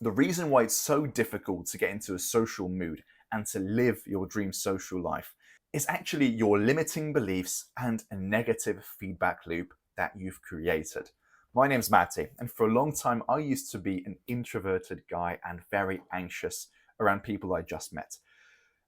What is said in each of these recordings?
The reason why it's so difficult to get into a social mood and to live your dream social life is actually your limiting beliefs and a negative feedback loop that you've created. My name's Matty, and for a long time I used to be an introverted guy and very anxious around people I just met,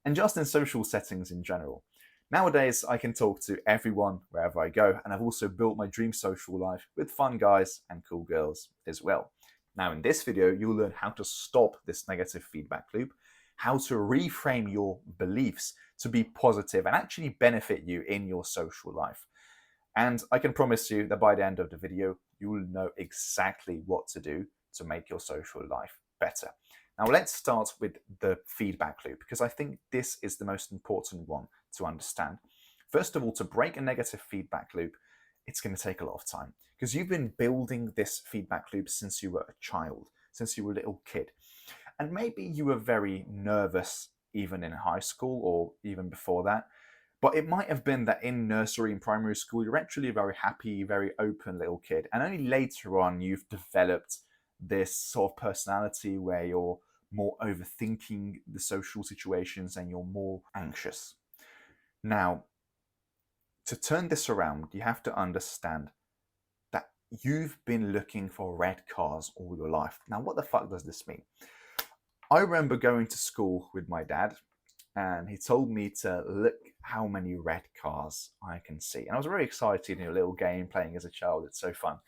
and just in social settings in general. Nowadays, I can talk to everyone wherever I go, and I've also built my dream social life with fun guys and cool girls as well. Now, in this video, you'll learn how to stop this negative feedback loop, how to reframe your beliefs to be positive and actually benefit you in your social life. And I can promise you that by the end of the video, you will know exactly what to do to make your social life better. Now, let's start with the feedback loop, because I think this is the most important one to understand. First of all, to break a negative feedback loop, it's going to take a lot of time, because you've been building this feedback loop since you were a child, since you were a little kid. And maybe you were very nervous even in high school or even before that. But it might have been that in nursery and primary school, you're actually a very happy, very open little kid. And only later on, you've developed this sort of personality where you're more overthinking the social situations and you're more anxious. Now, to turn this around, you have to understand that you've been looking for red cars all your life. Now, what the fuck does this mean? I remember going to school with my dad, and he told me to look how many red cars I can see. And I was very excited in a little game playing as a child. It's so fun.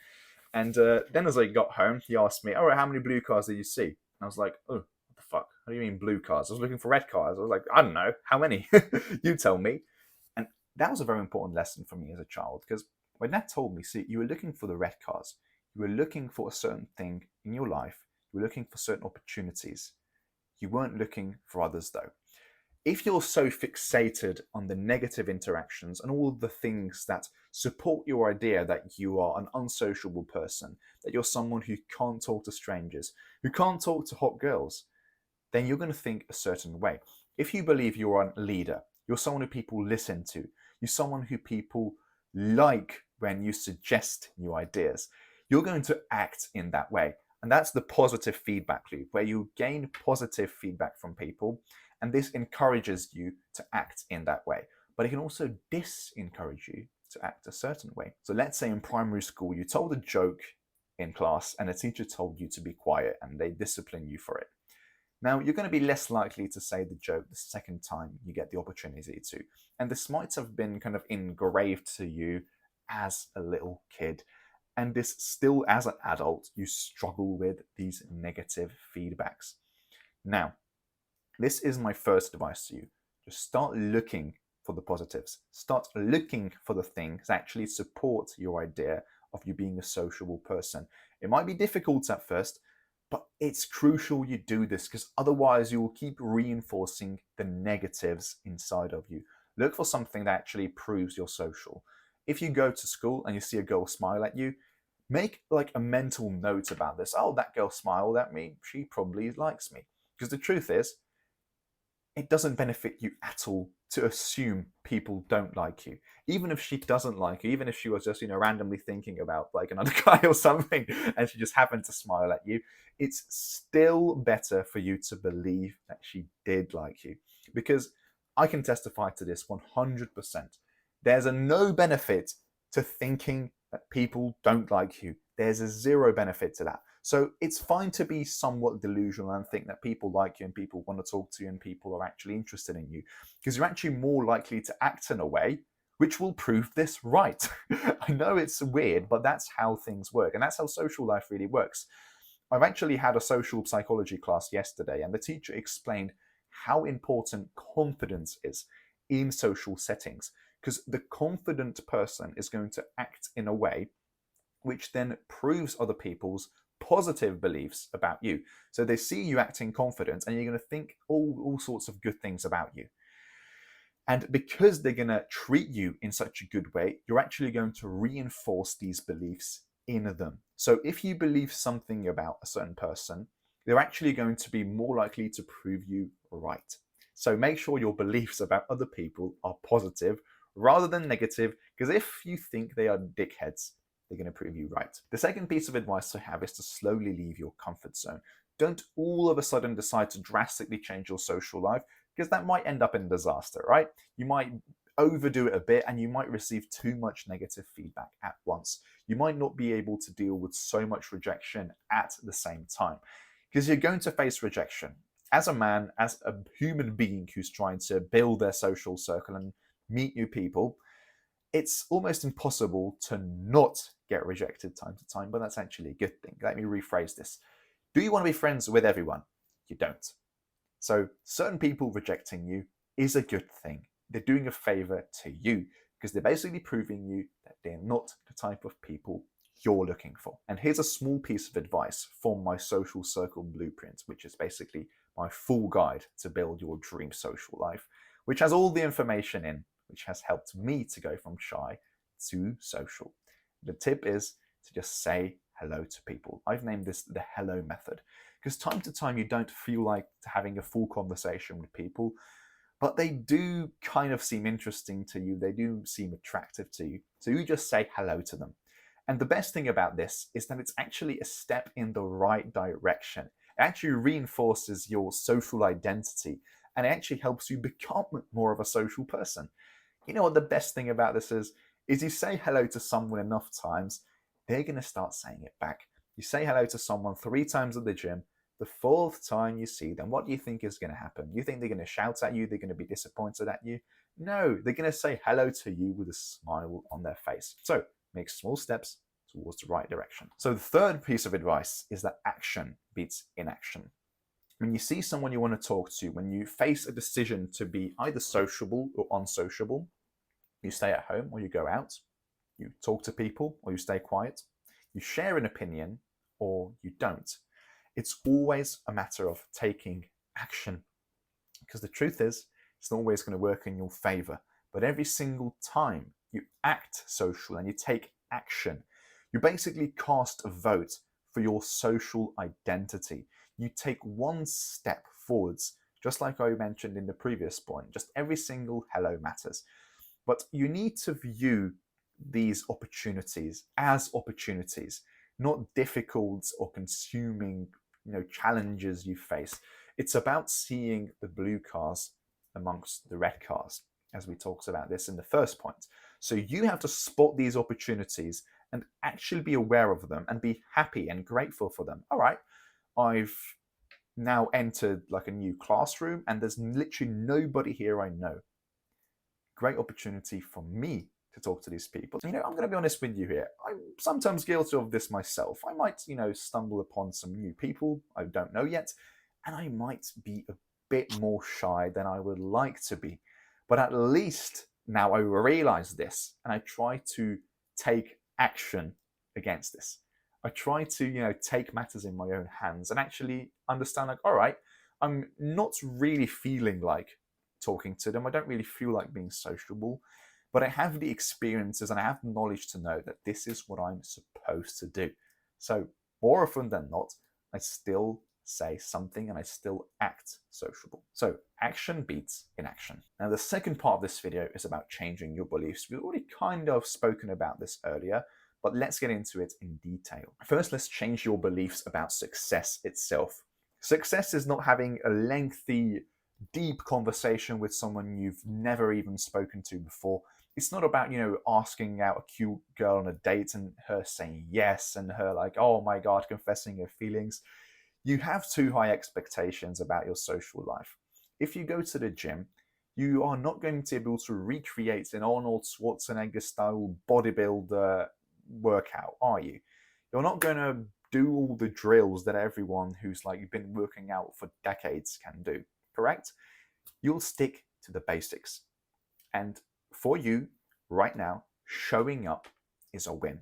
And then as I got home, he asked me, all right, how many blue cars did you see? And I was like, oh, what the fuck? What do you mean blue cars? I was looking for red cars. I was like, I don't know. How many? You tell me. And that was a very important lesson for me as a child, because my dad told me, see, you were looking for the red cars. You were looking for a certain thing in your life. You were looking for certain opportunities. You weren't looking for others, though. If you're so fixated on the negative interactions and all the things that support your idea that you are an unsociable person, that you're someone who can't talk to strangers, who can't talk to hot girls, then you're going to think a certain way. If you believe you're a leader, you're someone who people listen to, you're someone who people like when you suggest new ideas, you're going to act in that way. And that's the positive feedback loop, where you gain positive feedback from people, and this encourages you to act in that way. But it can also disencourage you to act a certain way. So let's say in primary school, you told a joke in class and a teacher told you to be quiet and they discipline you for it. Now, you're going to be less likely to say the joke the second time you get the opportunity to. And this might have been kind of engraved to you as a little kid. And this still, as an adult, you struggle with these negative feedbacks. Now, this is my first advice to you. Just start looking for the positives. Start looking for the things that actually support your idea of you being a sociable person. It might be difficult at first, but it's crucial you do this, because otherwise you will keep reinforcing the negatives inside of you. Look for something that actually proves you're social. If you go to school and you see a girl smile at you, make like a mental note about this. Oh, that girl smiled at me. She probably likes me. Because the truth is, it doesn't benefit you at all to assume people don't like you. Even if she doesn't like you, even if she was just, randomly thinking about like another guy or something and she just happened to smile at you, it's still better for you to believe that she did like you. Because I can testify to this 100%. There's a no benefit to thinking that people don't like you. There's a zero benefit to that. So it's fine to be somewhat delusional and think that people like you and people want to talk to you and people are actually interested in you, because you're actually more likely to act in a way which will prove this right. I know it's weird, but that's how things work, and that's how social life really works. I've actually had a social psychology class yesterday, and the teacher explained how important confidence is in social settings, because the confident person is going to act in a way which then proves other people's positive beliefs about you. So they see you acting confident and you're going to think all sorts of good things about you. And because they're going to treat you in such a good way, you're actually going to reinforce these beliefs in them. So if you believe something about a certain person, they're actually going to be more likely to prove you right. So make sure your beliefs about other people are positive rather than negative, because if you think they are dickheads, they're going to prove you right. The second piece of advice I have is to slowly leave your comfort zone. Don't all of a sudden decide to drastically change your social life, because that might end up in disaster, right? You might overdo it a bit and you might receive too much negative feedback at once. You might not be able to deal with so much rejection at the same time, because you're going to face rejection. As a man, as a human being who's trying to build their social circle and meet new people, it's almost impossible to not get rejected time to time, but that's actually a good thing. Let me rephrase this. Do you want to be friends with everyone? You don't. So certain people rejecting you is a good thing. They're doing a favor to you, because they're basically proving you that they're not the type of people you're looking for. And here's a small piece of advice from my social circle blueprint, which is basically my full guide to build your dream social life, which has all the information in, which has helped me to go from shy to social. The tip is to just say hello to people. I've named this the hello method, because time to time you don't feel like having a full conversation with people, but they do kind of seem interesting to you. They do seem attractive to you. So you just say hello to them. And the best thing about this is that it's actually a step in the right direction. It actually reinforces your social identity, and it actually helps you become more of a social person. You know what the best thing about this is you say hello to someone enough times, they're going to start saying it back. You say hello to someone 3 times at the gym, the 4th time you see them, what do you think is going to happen? You think they're going to shout at you? They're going to be disappointed at you? No, they're going to say hello to you with a smile on their face. So make small steps towards the right direction. So the third piece of advice is that action beats inaction. When you see someone you want to talk to, when you face a decision to be either sociable or unsociable, you stay at home or you go out, you talk to people or you stay quiet, you share an opinion or you don't. It's always a matter of taking action, because the truth is, it's not always going to work in your favor. But every single time you act social and you take action, you basically cast a vote for your social identity. You take one step forwards, just like I mentioned in the previous point. Just every single hello matters. But you need to view these opportunities as opportunities, not difficult or consuming, challenges you face. It's about seeing the blue cars amongst the red cars, as we talked about this in the first point. So you have to spot these opportunities and actually be aware of them and be happy and grateful for them. All right, I've now entered like a new classroom and there's literally nobody here I know. Great opportunity for me to talk to these people. I'm going to be honest with you here. I'm sometimes guilty of this myself. I might, stumble upon some new people I don't know yet, and I might be a bit more shy than I would like to be. But at least now I realize this, and I try to take action against this. I try to, take matters in my own hands and actually understand, like, all right, I'm not really feeling like talking to them. I don't really feel like being sociable, but I have the experiences and I have the knowledge to know that this is what I'm supposed to do. So more often than not, I still say something and I still act sociable. So action beats inaction. Now the second part of this video is about changing your beliefs. We've already kind of spoken about this earlier, but let's get into it in detail. First, let's change your beliefs about success itself. Success is not having a lengthy, deep conversation with someone you've never even spoken to before. It's not about, asking out a cute girl on a date and her saying yes and her like, oh my God, confessing her feelings. You have too high expectations about your social life. If you go to the gym, you are not going to be able to recreate an Arnold Schwarzenegger style bodybuilder workout, are you? You're not going to do all the drills that everyone who's like been working out for decades can do, correct? You'll stick to the basics. And for you, right now, showing up is a win.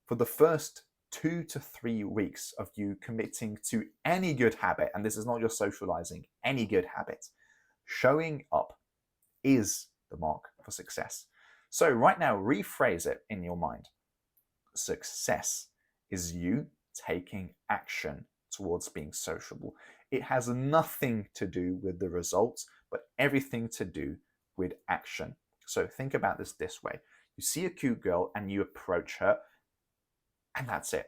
For the first 2 to 3 weeks of you committing to any good habit, and this is not just socializing, any good habit, showing up is the mark for success. So right now, rephrase it in your mind. Success is you taking action towards being sociable. It has nothing to do with the results, but everything to do with action. So think about this way. You see a cute girl and you approach her, and that's it.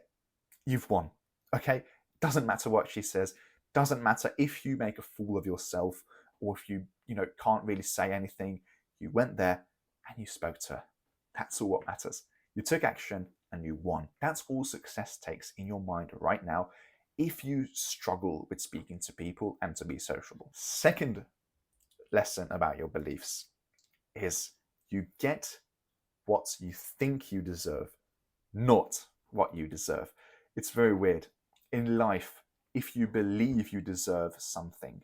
You've won. Okay? Doesn't matter what she says. Doesn't matter if you make a fool of yourself or if you can't really say anything. You went there and you spoke to her. That's all what matters. You took action and you won. That's all success takes in your mind right now if you struggle with speaking to people and to be sociable. Second lesson about your beliefs is you get what you think you deserve, not what you deserve. It's very weird. In life, if you believe you deserve something,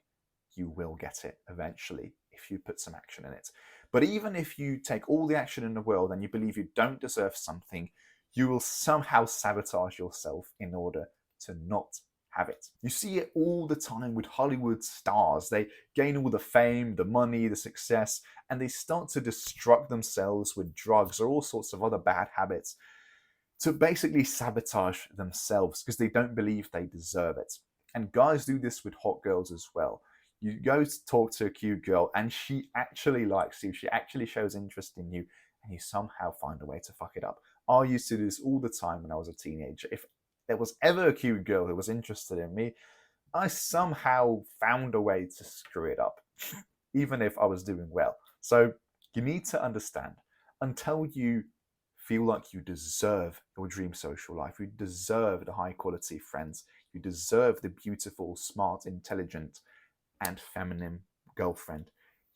you will get it eventually if you put some action in it. But even if you take all the action in the world and you believe you don't deserve something, you will somehow sabotage yourself in order to not have it. You see it all the time with Hollywood stars. They gain all the fame, the money, the success, and they start to destruct themselves with drugs or all sorts of other bad habits to basically sabotage themselves because they don't believe they deserve it. And guys do this with hot girls as well. You go to talk to a cute girl and she actually likes you, she actually shows interest in you, and you somehow find a way to fuck it up. I used to do this all the time when I was a teenager. If there was ever a cute girl who was interested in me, I somehow found a way to screw it up, even if I was doing well. So you need to understand, until you feel like you deserve your dream social life, you deserve the high quality friends, you deserve the beautiful, smart, intelligent, and feminine girlfriend,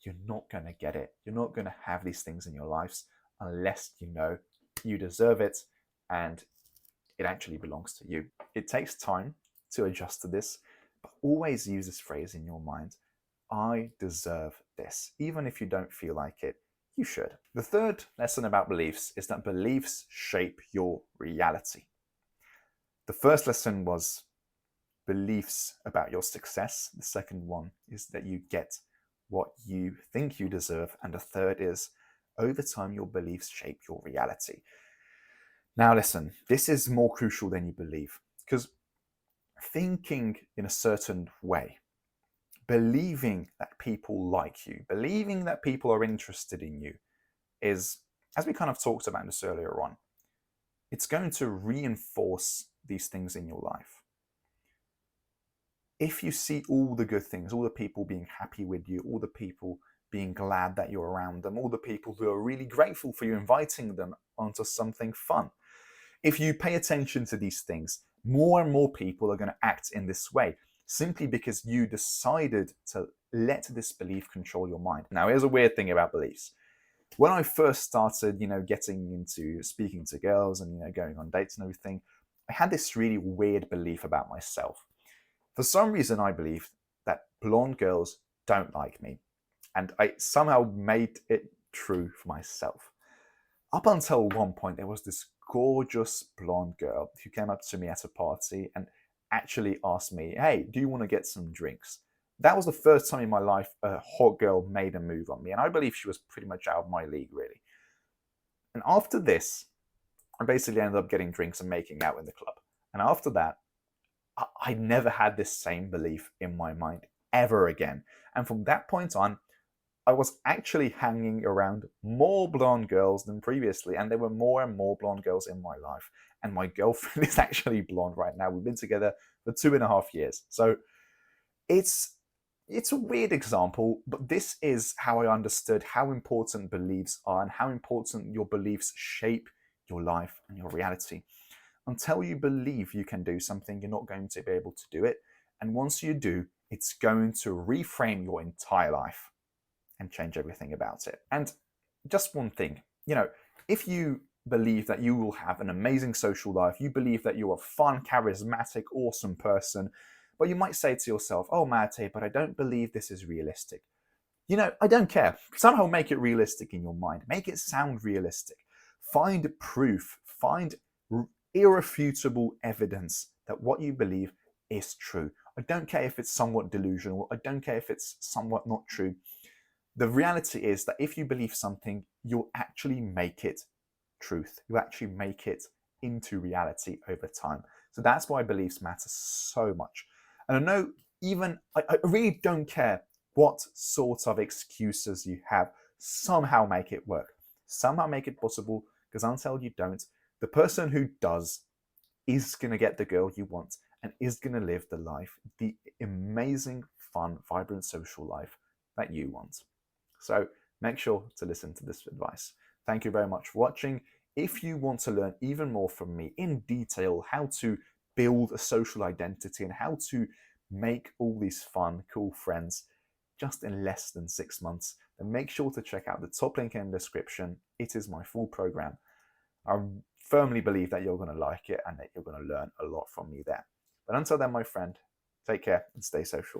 you're not going to get it. You're not going to have these things in your lives unless you know you deserve it and it actually belongs to you. It takes time to adjust to this, but always use this phrase in your mind: I deserve this. Even if you don't feel like it, you should. The third lesson about beliefs is that beliefs shape your reality. The first lesson was beliefs about your success. The second one is that you get what you think you deserve. And the third is, over time, your beliefs shape your reality. Now listen, this is more crucial than you believe, because thinking in a certain way, believing that people like you, believing that people are interested in you is, as we kind of talked about this earlier on, it's going to reinforce these things in your life. If you see all the good things, all the people being happy with you, all the people being glad that you're around them, all the people who are really grateful for you inviting them onto something fun, if you pay attention to these things, more and more people are going to act in this way, simply because you decided to let this belief control your mind. Now, here's a weird thing about beliefs. When I first started, getting into speaking to girls and, going on dates and everything, I had this really weird belief about myself. For some reason, I believed that blonde girls don't like me. And I somehow made it true for myself. Up until one point, there was this gorgeous blonde girl who came up to me at a party and actually asked me, hey, do you want to get some drinks? That was the first time in my life a hot girl made a move on me. And I believe she was pretty much out of my league, really. And after this, I basically ended up getting drinks and making out in the club. And after that, I never had this same belief in my mind ever again. And from that point on, I was actually hanging around more blonde girls than previously, and there were more and more blonde girls in my life. And my girlfriend is actually blonde right now. We've been together for 2.5 years. So it's a weird example, but this is how I understood how important beliefs are and how important your beliefs shape your life and your reality. Until you believe you can do something, you're not going to be able to do it. And once you do, it's going to reframe your entire life and change everything about it. And just one thing, if you believe that you will have an amazing social life, you believe that you're a fun, charismatic, awesome person, but you might say to yourself, oh, Mate, but I don't believe this is realistic. I don't care. Somehow make it realistic in your mind. Make it sound realistic. Find proof. Find irrefutable evidence that what you believe is true. I don't care if it's somewhat delusional. I don't care if it's somewhat not true. The reality is that if you believe something, you'll actually make it truth. You actually make it into reality over time. So that's why beliefs matter so much. And I know I really don't care what sort of excuses you have. Somehow make it work. Somehow make it possible, because until you don't, the person who does is going to get the girl you want, and is going to live the amazing, fun, vibrant social life that you want. So make sure to listen to this advice. Thank you very much for watching. If you want to learn even more from me in detail how to build a social identity and how to make all these fun, cool friends just in less than 6 months, then make sure to check out the top link in the description. It is my full program. I firmly believe that you're going to like it and that you're going to learn a lot from me there. But until then, my friend, take care and stay social.